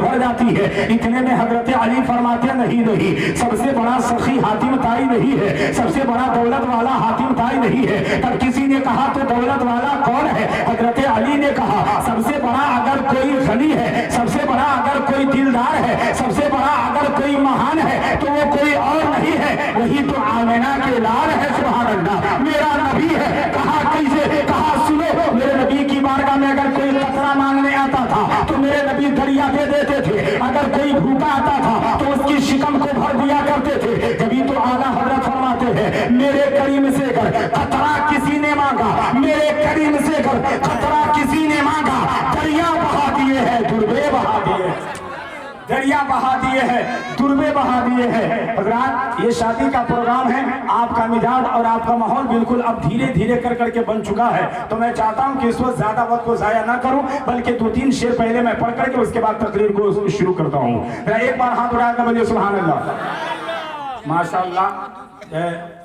भर जाती है। इतने में हजरत अली फरमाते नहीं नहीं, सबसे बड़ा सखी हातिम ताई नहीं है, सबसे बड़ा दौलत वाला हातिम ताई नहीं है। तब किसी ने कहा तो दौलत वाला कौन है? हजरत अली ने कहा सबसे बड़ा अगर कोई गनी है, सबसे बड़ा अगर कोई दिलदार है, सबसे बड़ा अगर कोई महान है तो वो कोई और नहीं है, वही तो आमिना के लाल है। सुभान अल्लाह, मेरा नबी है। कहा कैसे? कहा सुनो, मेरे नबी की बारगाह में अगर कोई कतरा मांगने आता था तो मेरे नबी दरिया दे देते थे। अगर कोई भूखा आता था तो उसकी शिकम को भर दिया करते थे। तभी तो आला हजरत फरमाते हैं मेरे करीम से कर कतरा किसी ने मांगा, मेरे करीम से कर कतरा किसी ने मांगा, दरिया बहा दिए हैं, दुर्बे बहा दिए, दरिया बहा दिए हैं, दुर्बे बहा दिए हैं। हजरात, ये शादी का प्रोग्राम है, आपका मिजाज और आपका माहौल बिल्कुल अब धीरे धीरे कर करके बन चुका है। तो मैं चाहता हूं कि इस वक्त ज्यादा वक्त को जाया ना करूं, बल्कि 2-3 शेर पहले मैं पढ़ करके उसके बाद तकरीर को शुरू करता हूं। एक बार हाथ उठा कर बोलिए सुभान अल्लाह। माशाअल्लाह।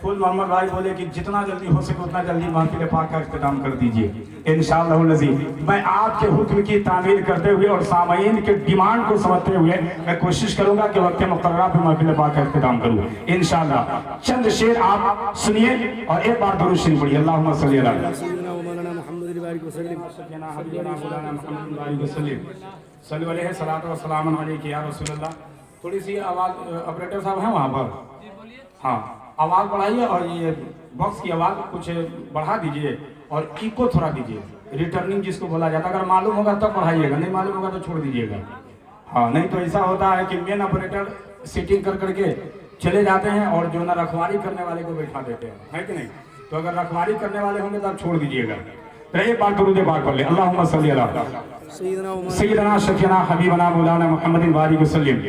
फुल मोहम्मद भाई बोले कि जितना जल्दी हो सके उतना जल्दी महफिल पाक का इख्तिताम कर दीजिए इंशाअल्लाह नज़ीर। मैं आपके हुक्म की तामील करते हुए और सामईन के डिमांड को समझते हुए मैं कोशिश करूंगा कि वक्त मुक़र्ररा पे महफिल पाक का इख्तिताम करूं इंशाअल्लाह। चंद शेर आप सुनिए और एक बार दुरूद शरीफ पढ़िए। अल्लाहुम्मा सल्ली अला मौलाना मुहम्मद बारिक वसल्लम सय्यदना हबीबना मौलाना मुहम्मद बारिक वसल्लम सल्लल्लाहु अलैहि सलातो व सलाम अलैहि या रसूलल्लाह। थोड़ी सी आवाज़ ऑपरेटर साहब हैं वहाँ पर, हाँ आवाज़ बढ़ाइए और ये बॉक्स की आवाज़ कुछ बढ़ा दीजिए और इको थोड़ा दीजिए, रिटर्निंग जिसको बोला जाता है। अगर मालूम होगा तब बढ़ाइएगा, नहीं मालूम होगा तो छोड़ दीजिएगा। हाँ, नहीं तो ऐसा होता है कि मेन ऑपरेटर सीटिंग कर करके चले जाते हैं और जो ना रखवाली करने वाले को बैठा देते हैं, है कि नहीं? तो अगर रखवाली करने वाले होंगे तब छोड़ दीजिएगा। तो एक बार दुरूद पाक पढ़ ले। अल्लाहुम्मा सल्ली अला सय्यदना शफीना हबीबना मौलाना मुहम्मद बारिक वसल्लम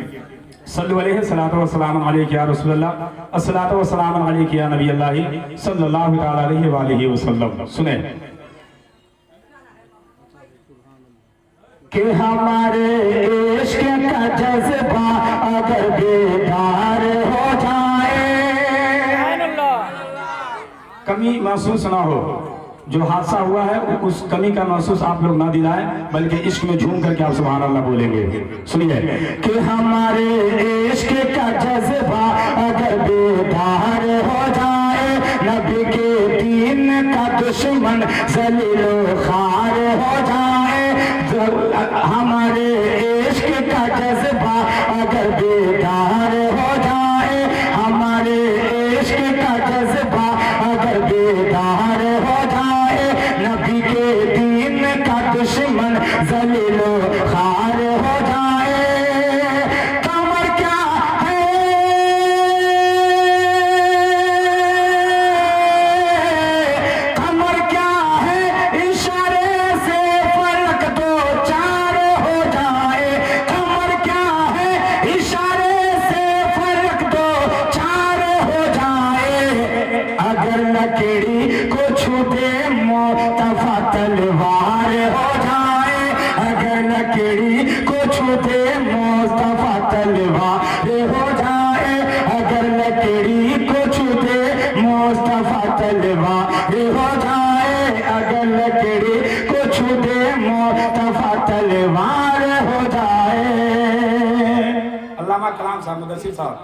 सल्लल्लाहु अलैहि सलातो व सलाम अलैहि या रसूलल्लाह अस्सलातो व सलाम अलैहि या नबी अल्लाह सल्लल्लाहु तआला अलैहि व आलिहि वसल्लम। सुने कि हमारे इश्क का जज्बा अगर बेदार हो जाए, कमी महसूस ना हो, जो हादसा हुआ है उस कमी का महसूस आप लोग ना दिलाएं, बल्कि इश्क में झूम करके आप सुभान अल्लाह बोलेंगे। सुनिए कि हमारे इश्क का जज्बा अगर बेदार हो जाए, नबी के दीन का दुश्मन जलीलो खार हो जाए। हमारे इश्क का जज्बा अगर बेदार हो जाए, हमारे इश्क का जज्बा अगर बेदार हो जाए, नबी के दीन का दुश्मन जलीलो खार हो जाए। कमर क्या है, कमर क्या है, इशारे से फलक दो चार हो जाए। कमर क्या है, इशारे से फलक दो चार हो जाए। अगर लकड़ी को छूटे मोतफा तलवार हो जाए, अगर लकड़ी को छूटे मोतफा तलवार हो जाए, अगर लकड़ी को छूटे मोतफा तलवार हो जाए, अगर लकड़ी को छूटे मोतफा तलवार हो जाए। अल्लामा कलाम साहब, मुदस्सिर साहब,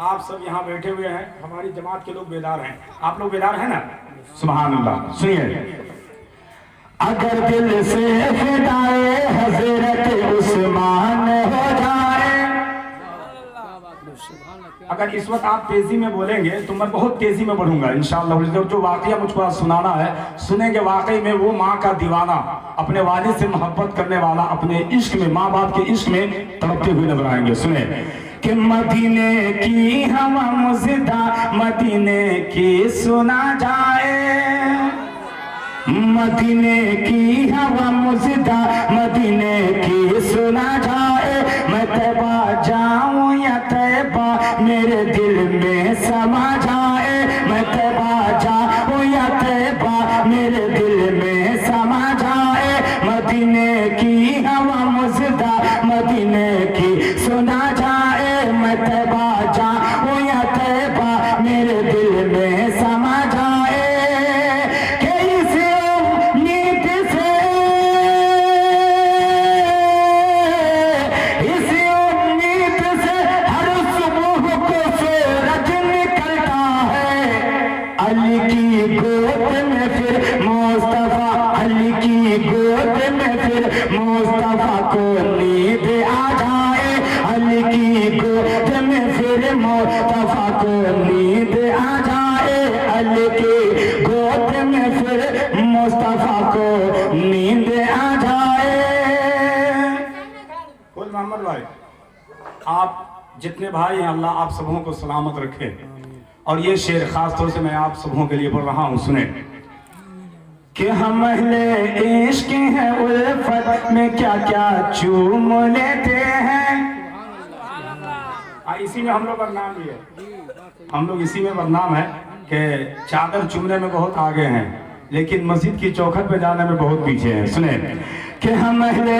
आप सब यहाँ बैठे हुए हैं, हमारी जमात के लोग बेदार हैं, आप लोग बेदार हैं ना? सुभान अल्लाह। सुनिए, अगर दिल से फिदाए हजरत उस्मान हो जाए, अगर इस वक्त आप तेजी में बोलेंगे तो मैं बहुत तेजी में बढ़ूंगा इंशाअल्लाह। जो वाकया मुझको आज सुनाना है सुनेंगे, वाकई में वो माँ का दीवाना, अपने वालिद से मोहब्बत करने वाला, अपने इश्क में, माँ बाप के इश्क में तड़पते हुए नजर आएंगे। सुने कि मदीने की हवा मुज़दा मदीने की सुना जाए, मदीने की हवा मुज़दा मदीने की सुना जाए। मैं तैबा जाऊं या तैबा मेरे दिल में समा जाए, मैं तैबा जाऊं या तैबा मेरे दिल में समा जाए। मदीने की हवा मुज़दा मदीने की सुना जाए, मैं तैबा जाऊं या तैबा मेरे दिल में समा जाए। इस मुस्तफा को नींद आ जाए, अली की गोद में फिर मुस्तफा को नींद आ जाए। खुद मोहम्मद भाई, आप जितने भाई हैं अल्लाह आप सबों को सलामत रखे। और ये शेर खास तौर से मैं आप सबों के लिए बोल रहा हूँ, सुने कि हम अहले इश्क हैं उल्फत में क्या क्या चूम लेते हैं। इसी में हम लोग बदनाम भी है, हम लोग इसी में बदनाम है कि चादर चूमने में बहुत आगे हैं लेकिन मस्जिद की चौखट पे जाने में बहुत पीछे हैं। सुने कि हम अहले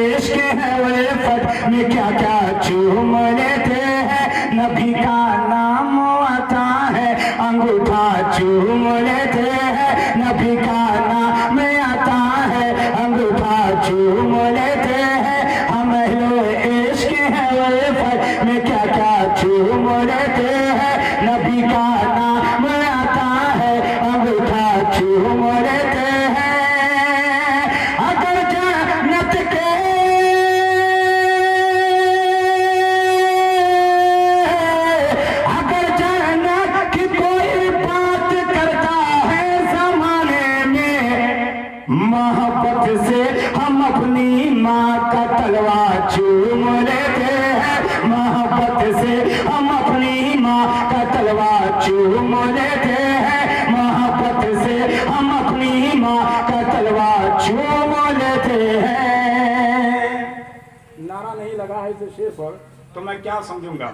इश्क हैं उल्फत में क्या क्या चूम लेते हैं, नबी का नाम आता है अंगूठा चूम लेते हैं, नबी का नाम आता है अंगूठा चूम लेते हैं। हम अहले इश्क हैं उल्फत में क्या क्या चूम लेते हैं, नबी का नाम आता है अंगूठा चूम लेते हैं। अगर जन्नत के अगर जन्नत की कोई बात करता है जमाने में, मोहब्बत से हम अपनी माँ का तलवा चूम लेते हैं, मोहब्बत से हम अपनी माँ का तलवा चूम लेते हैं, मोहब्बत से हम अपनी माँ का तलवा चूम लेते हैं। नारा नहीं लगा है इस शेर पर तो मैं क्या समझूंगा।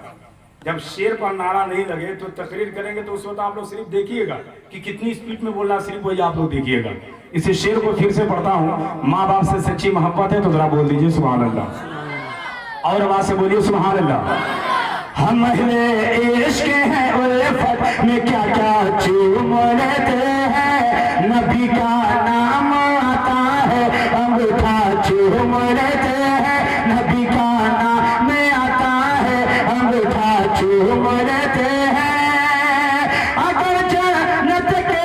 जब शेर पर नारा नहीं लगे तो तकरीर करेंगे तो उस वक्त आप लोग सिर्फ देखिएगा कि कितनी स्पीड में बोलना, सिर्फ वही आप लोग देखिएगा। इस शेर को फिर से पढ़ता हूँ। माँ बाप से सच्ची मोहब्बत है तो जरा बोल दीजिए सुभान अल्लाह, और आवाज से बोलिए सुभान अल्लाह। हम अहले इश्क हैं उल्फत में क्या क्या चूम लेते हैं, नबी का नाम आता है अंगूठा चूम लेते हैं, नबी का नाम आता है अंगूठा चूम लेते हैं। अगर जन्नत के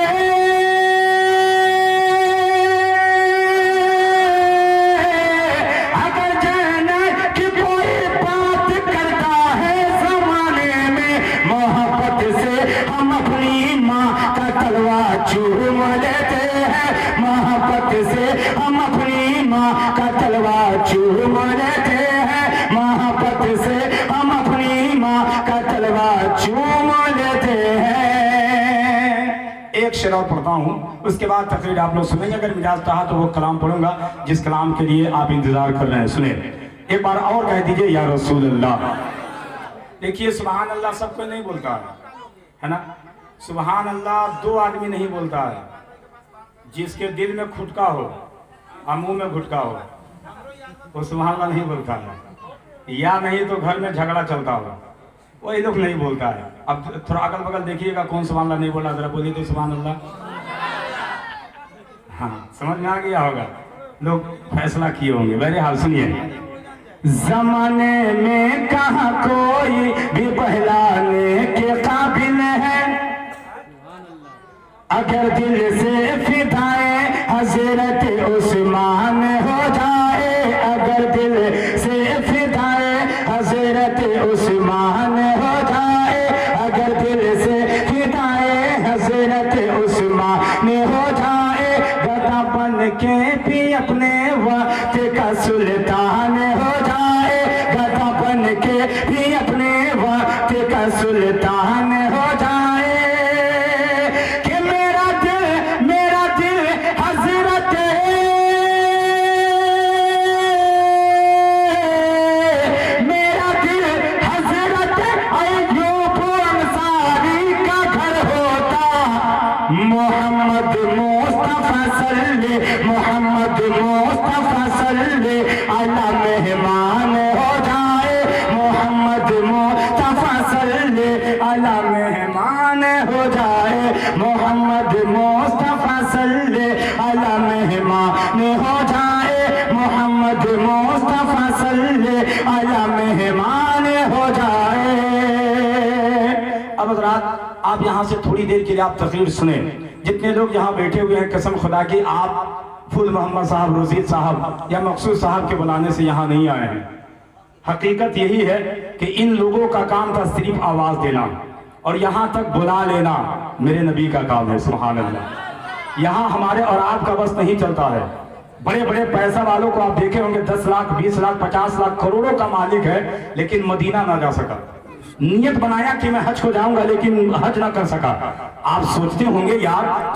अगर जन्नत की कोई बात करता है जमाने में, मोहब्बत से हम अपनी माँ का तलवा चूम लेते हैं, मोहब्बत से हम अपनी माँ का तलवा चूम लेते हैं, मोहब्बत से हम अपनी माँ का तलवा चूम लेते हैं। एक शेर और पढ़ता हूँ, उसके बाद तकरीर आप लोग सुनेंगे। अगर मिजाज चाहा तो वो कलाम पढ़ूंगा जिस कलाम के लिए आप इंतजार कर रहे हैं। सुने एक बार और कह दीजिए या रसूल अल्लाह। देखिए सुभान अल्लाह सब कोई नहीं बोलता है ना। सुभान अल्लाह दो आदमी नहीं बोलता है, जिसके दिल में खुटका हो और मुंह में घुटका हो वो सुभान अल्लाह नहीं बोलता है, या नहीं तो घर में झगड़ा चलता हो वही लोग नहीं बोलता है। अब थोड़ा अगल बगल देखिएगा कौन सुभान अल्लाह नहीं बोला, जरा बोलिए तो सुभान अल्लाह। हाँ समझ में आ गया होगा, लोग फैसला किए होंगे। बहरहाल सुनिए, जमाने में कहाँ कोई भी बहलाने के काबिल है, अगर दिल से फिदाए हजरत उस्मान हो जाए, अगर दिल से फिदाए हजरत उस्मान हो जाए, अगर दिल से फिदाए हजरत उस्मान हो जाए, गदा बन के भी अपने वक्त का सुल्तान हो जाए, गदा बन के भी अपने वक्त का सुल्तान हो जाए। कि मेरा दिल हजरत मेरा दिल हजरत अय्यूब अंसारी का घर होता, मोहम्मद मुस्तफा सल्ले मोहम्मद मुस्तफा सल्ले अला मेहमान हो जाए, मोहम्मद मुस्तफा सल्ले अला मेहमान हो जाए, मोहम्मद मुस्तफा सल्ले अला मेहमान हो जाए, मोहम्मद मुस्तफा सल्ले अला मेहमान हो जाए। अब हज़रात आप यहाँ से थोड़ी देर के लिए आप तकरीर सुने। जितने लोग यहाँ बैठे हुए हैं कसम खुदा की आप फुल मोहम्मद साहब, रशीद साहब या मकसूद साहब के बुलाने से यहाँ नहीं आए हैं। हकीकत यही है कि इन लोगों का काम था सिर्फ आवाज देना और यहां तक बुला लेना मेरे नबी का काम है। सुभान अल्लाह। यहां हमारे और आपका बस नहीं चलता है। बड़े बड़े पैसा वालों को आप देखे होंगे 10 लाख 20 लाख 50 लाख करोड़ों का मालिक है, लेकिन मदीना ना जा सका। नियत बनाया कि मैं हज को जाऊंगा लेकिन हज ना कर सका। आप सोचते होंगे यार